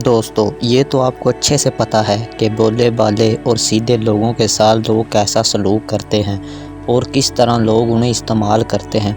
دوستو یہ تو آپ کو اچھے سے پتہ ہے کہ بولے بالے اور سیدھے لوگوں کے ساتھ لوگ کیسا سلوک کرتے ہیں اور کس طرح لوگ انہیں استعمال کرتے ہیں۔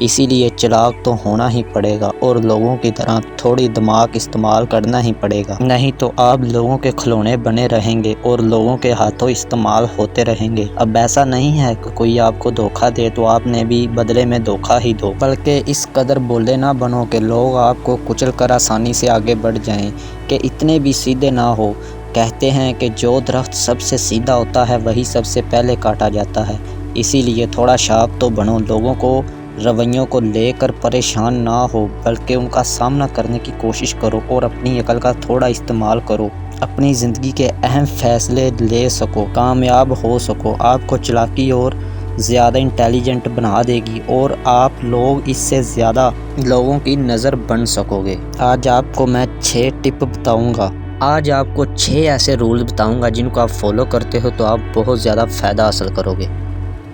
اسی لیے چلاک تو ہونا ہی پڑے گا اور لوگوں کی طرح تھوڑی دماغ استعمال کرنا ہی پڑے گا، نہیں تو آپ لوگوں کے کھلونے بنے رہیں گے اور لوگوں کے ہاتھوں استعمال ہوتے رہیں گے۔ اب ایسا نہیں ہے کہ کوئی آپ کو دھوکہ دے تو آپ نے بھی بدلے میں دھوکہ ہی دو، بلکہ اس قدر بولے نہ بنو کہ لوگ آپ کو کچل کر آسانی سے آگے بڑھ جائیں، کہ اتنے بھی سیدھے نہ ہو۔ کہتے ہیں کہ جو درخت سب سے سیدھا ہوتا ہے وہی سب سے پہلے کاٹا جاتا ہے۔ اسی لیے تھوڑا شارپ تو بنو، لوگوں کو رویوں کو لے کر پریشان نہ ہو بلکہ ان کا سامنا کرنے کی کوشش کرو اور اپنی عقل کا تھوڑا استعمال کرو، اپنی زندگی کے اہم فیصلے لے سکو، کامیاب ہو سکو۔ آپ کو چالاکی اور زیادہ انٹیلیجنٹ بنا دے گی اور آپ لوگ اس سے زیادہ لوگوں کی نظر بن سکو گے۔ آج آپ کو میں 6 ٹپ بتاؤں گا۔ آج آپ کو 6 ایسے رول بتاؤں گا جن کو آپ فالو کرتے ہو تو آپ بہت زیادہ فائدہ حاصل کرو گے۔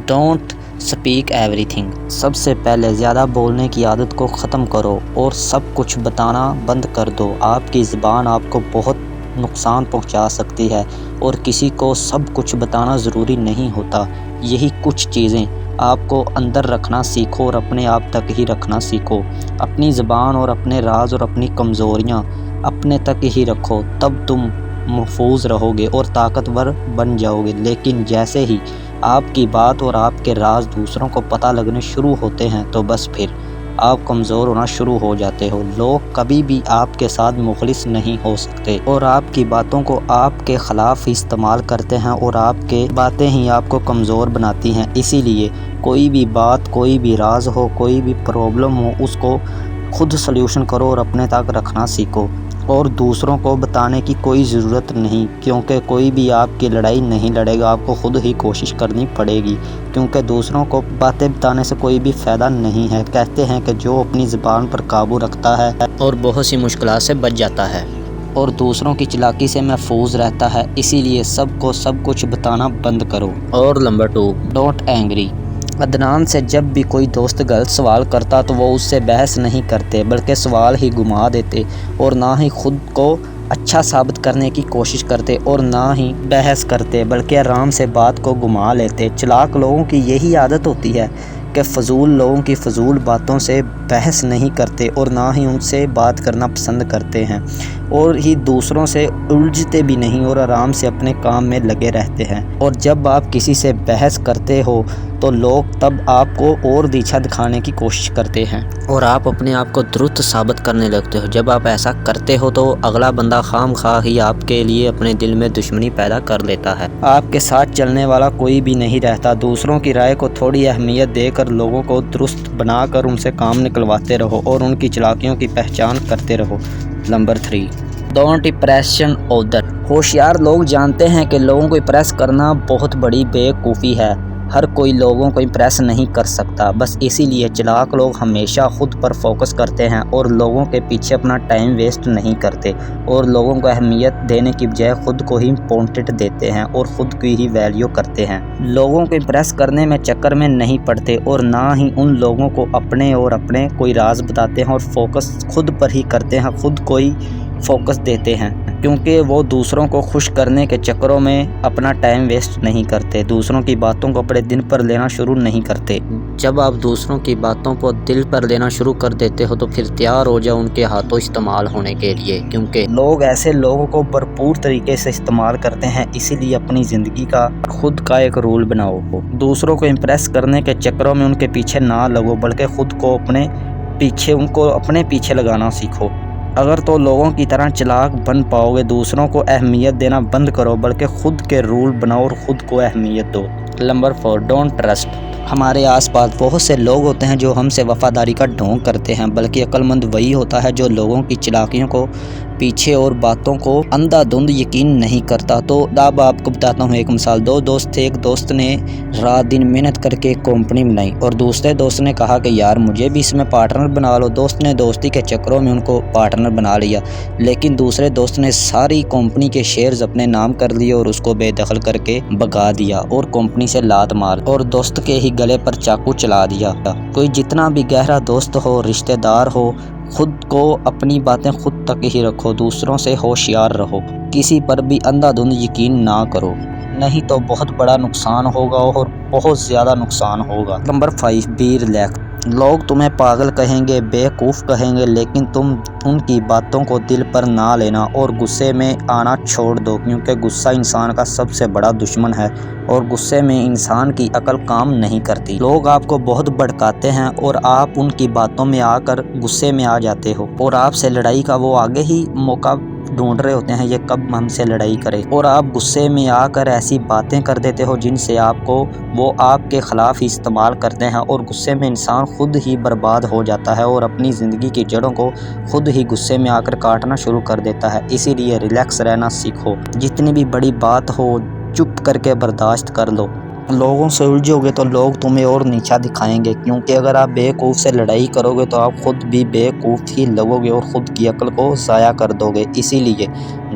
Don't speak everything. سب سے پہلے زیادہ بولنے کی عادت کو ختم کرو اور سب کچھ بتانا بند کر دو۔ آپ کی زبان آپ کو بہت نقصان پہنچا سکتی ہے اور کسی کو سب کچھ بتانا ضروری نہیں ہوتا۔ یہی کچھ چیزیں آپ کو اندر رکھنا سیکھو اور اپنے آپ تک ہی رکھنا سیکھو۔ اپنی زبان اور اپنے راز اور اپنی کمزوریاں اپنے تک ہی رکھو، تب تم محفوظ رہو گے اور طاقتور بن جاؤ گے۔ لیکن جیسے ہی آپ کی بات اور آپ کے راز دوسروں کو پتہ لگنے شروع ہوتے ہیں تو بس پھر آپ کمزور ہونا شروع ہو جاتے ہو۔ لوگ کبھی بھی آپ کے ساتھ مخلص نہیں ہو سکتے اور آپ کی باتوں کو آپ کے خلاف استعمال کرتے ہیں اور آپ کے باتیں ہی آپ کو کمزور بناتی ہیں۔ اسی لیے کوئی بھی بات، کوئی بھی راز ہو، کوئی بھی پرابلم ہو، اس کو خود سلیوشن کرو اور اپنے تک رکھنا سیکھو اور دوسروں کو بتانے کی کوئی ضرورت نہیں، کیونکہ کوئی بھی آپ کی لڑائی نہیں لڑے گا۔ آپ کو خود ہی کوشش کرنی پڑے گی، کیونکہ دوسروں کو باتیں بتانے سے کوئی بھی فائدہ نہیں ہے۔ کہتے ہیں کہ جو اپنی زبان پر قابو رکھتا ہے اور بہت سی مشکلات سے بچ جاتا ہے اور دوسروں کی چالاکی سے محفوظ رہتا ہے۔ اسی لیے سب کو سب کچھ بتانا بند کرو۔ اور نمبر 2، ڈونٹ اینگری۔ عدنان سے جب بھی کوئی دوست غلط سوال کرتا تو وہ اس سے بحث نہیں کرتے بلکہ سوال ہی گھما دیتے اور نہ ہی خود کو اچھا ثابت کرنے کی کوشش کرتے اور نہ ہی بحث کرتے بلکہ آرام سے بات کو گھما لیتے۔ چلاک لوگوں کی یہی عادت ہوتی ہے کہ فضول لوگوں کی فضول باتوں سے بحث نہیں کرتے اور نہ ہی ان سے بات کرنا پسند کرتے ہیں اور ہی دوسروں سے الجھتے بھی نہیں اور آرام سے اپنے کام میں لگے رہتے ہیں۔ اور جب آپ کسی سے بحث کرتے ہو تو لوگ تب آپ کو اور نیچا دکھانے کی کوشش کرتے ہیں اور آپ اپنے آپ کو درست ثابت کرنے لگتے ہو۔ جب آپ ایسا کرتے ہو تو اگلا بندہ خام خواہ ہی آپ کے لیے اپنے دل میں دشمنی پیدا کر لیتا ہے۔ آپ کے ساتھ چلنے والا کوئی بھی نہیں رہتا۔ دوسروں کی رائے کو تھوڑی اہمیت دے کر لوگوں کو درست بنا کر ان سے کام نکلواتے رہو اور ان کی چالاکیوں کی پہچان کرتے رہو۔ Number 3، don't impression other. ہوشیار لوگ جانتے ہیں کہ لوگوں کو امپریس کرنا بہت بڑی بیوقوفی ہے۔ ہر کوئی لوگوں کو امپریس نہیں کر سکتا، بس اسی لیے چلاک لوگ ہمیشہ خود پر فوکس کرتے ہیں اور لوگوں کے پیچھے اپنا ٹائم ویسٹ نہیں کرتے اور لوگوں کو اہمیت دینے کی بجائے خود کو ہی امپورٹنٹ دیتے ہیں اور خود کی ہی ویلیو کرتے ہیں۔ لوگوں کو امپریس کرنے میں چکر میں نہیں پڑتے اور نہ ہی ان لوگوں کو اپنے کوئی راز بتاتے ہیں اور فوکس خود پر ہی کرتے ہیں، خود کو ہی فوکس دیتے ہیں، کیونکہ وہ دوسروں کو خوش کرنے کے چکروں میں اپنا ٹائم ویسٹ نہیں کرتے، دوسروں کی باتوں کو اپنے دل پر لینا شروع نہیں کرتے۔ جب آپ دوسروں کی باتوں کو دل پر لینا شروع کر دیتے ہو تو پھر تیار ہو جاؤ ان کے ہاتھوں استعمال ہونے کے لیے، کیونکہ لوگ ایسے لوگوں کو بھرپور طریقے سے استعمال کرتے ہیں۔ اسی لیے اپنی زندگی کا خود کا ایک رول بناؤ، دوسروں کو امپریس کرنے کے چکروں میں ان کے پیچھے نہ لگو بلکہ خود کو اپنے پیچھے لگانا سیکھو۔ اگر تو لوگوں کی طرح چلاک بن پاؤ گے، دوسروں کو اہمیت دینا بند کرو بلکہ خود کے رول بناؤ اور خود کو اہمیت دو۔ Number 4، don't trust. ہمارے آس پاس بہت سے لوگ ہوتے ہیں جو ہم سے وفاداری کا ڈھونگ کرتے ہیں، بلکہ عقل مند وہی ہوتا ہے جو لوگوں کی چالاکیوں کو پیچھے اور باتوں کو اندھا دھند یقین نہیں کرتا۔ تو اب آپ کو بتاتا ہوں ایک مثال۔ 2 دوست تھے، ایک دوست نے رات دن محنت کر کے ایک کمپنی بنائی اور دوسرے دوست نے کہا کہ یار مجھے بھی اس میں پارٹنر بنا لو۔ دوست نے دوستی کے چکروں میں ان کو پارٹنر بنا لیا، لیکن دوسرے دوست نے ساری کمپنی کے شیئرز اپنے نام کر لیے اور اس کو بے دخل کر کے بھگا دیا اور کمپنی سے لات مار اور دوست کے ہی گلے پر چاقو چلا دیا۔ کوئی جتنا بھی گہرا دوست ہو، رشتہ دار ہو، خود کو اپنی باتیں خود تک ہی رکھو، دوسروں سے ہوشیار رہو، کسی پر بھی اندھا دھند یقین نہ کرو، نہیں تو بہت بڑا نقصان ہوگا اور بہت زیادہ نقصان ہوگا۔ Number 5، be relax. لوگ تمہیں پاگل کہیں گے، بیوقوف کہیں گے، لیکن تم ان کی باتوں کو دل پر نہ لینا اور غصے میں آنا چھوڑ دو، کیونکہ غصہ انسان کا سب سے بڑا دشمن ہے اور غصے میں انسان کی عقل کام نہیں کرتی۔ لوگ آپ کو بہت بھڑکاتے ہیں اور آپ ان کی باتوں میں آ کر غصے میں آ جاتے ہو اور آپ سے لڑائی کا وہ آگے ہی موقع ڈھونڈ رہے ہوتے ہیں، یہ کب ہم سے لڑائی کرے، اور آپ غصے میں آ کر ایسی باتیں کر دیتے ہو جن سے وہ آپ کے خلاف ہی استعمال کرتے ہیں، اور غصے میں انسان خود ہی برباد ہو جاتا ہے اور اپنی زندگی کی جڑوں کو خود ہی غصے میں آ کر کاٹنا شروع کر دیتا ہے۔ اسی لیے ریلیکس رہنا سیکھو، جتنی بھی بڑی بات ہو چپ کر کے برداشت کر لو۔ لوگوں سے الجھو گے تو لوگ تمہیں اور نیچا دکھائیں گے، کیونکہ اگر آپ بیوقوف سے لڑائی کرو گے تو آپ خود بھی بیوقوف ہی لگو گے اور خود کی عقل کو ضائع کر دو گے۔ اسی لیے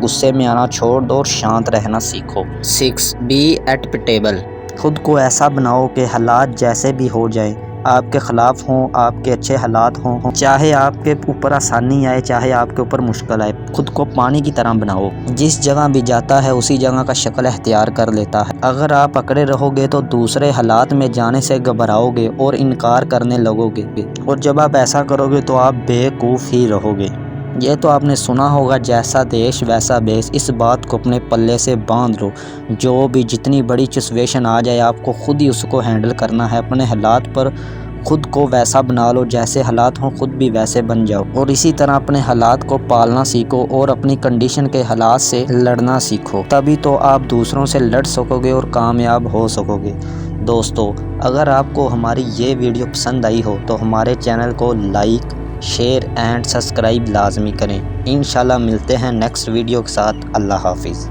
غصے میں آنا چھوڑ دو اور شانت رہنا سیکھو۔ 6، بی ایڈپٹیبل۔ خود کو ایسا بناؤ کہ حالات جیسے بھی ہو جائیں، آپ کے خلاف ہوں، آپ کے اچھے حالات ہوں، چاہے آپ کے اوپر آسانی آئے، چاہے آپ کے اوپر مشکل آئے، خود کو پانی کی طرح بناؤ۔ جس جگہ بھی جاتا ہے اسی جگہ کا شکل اختیار کر لیتا ہے۔ اگر آپ اکڑے رہو گے تو دوسرے حالات میں جانے سے گھبراؤ گے اور انکار کرنے لگو گے، اور جب آپ ایسا کرو گے تو آپ بیوقوف ہی رہو گے۔ یہ تو آپ نے سنا ہوگا، جیسا دیش ویسا بیس۔ اس بات کو اپنے پلے سے باندھ لو، جو بھی جتنی بڑی سچویشن آ جائے آپ کو خود ہی اس کو ہینڈل کرنا ہے۔ اپنے حالات پر خود کو ویسا بنا لو، جیسے حالات ہوں خود بھی ویسے بن جاؤ، اور اسی طرح اپنے حالات کو پالنا سیکھو اور اپنی کنڈیشن کے حالات سے لڑنا سیکھو، تبھی تو آپ دوسروں سے لڑ سکو گے اور کامیاب ہو سکو گے۔ دوستو، اگر آپ کو ہماری یہ ویڈیو پسند آئی ہو تو ہمارے چینل کو لائک، شیئر اینڈ سبسکرائب لازمی کریں۔ انشاءاللہ ملتے ہیں نیکسٹ ویڈیو کے ساتھ۔ اللہ حافظ۔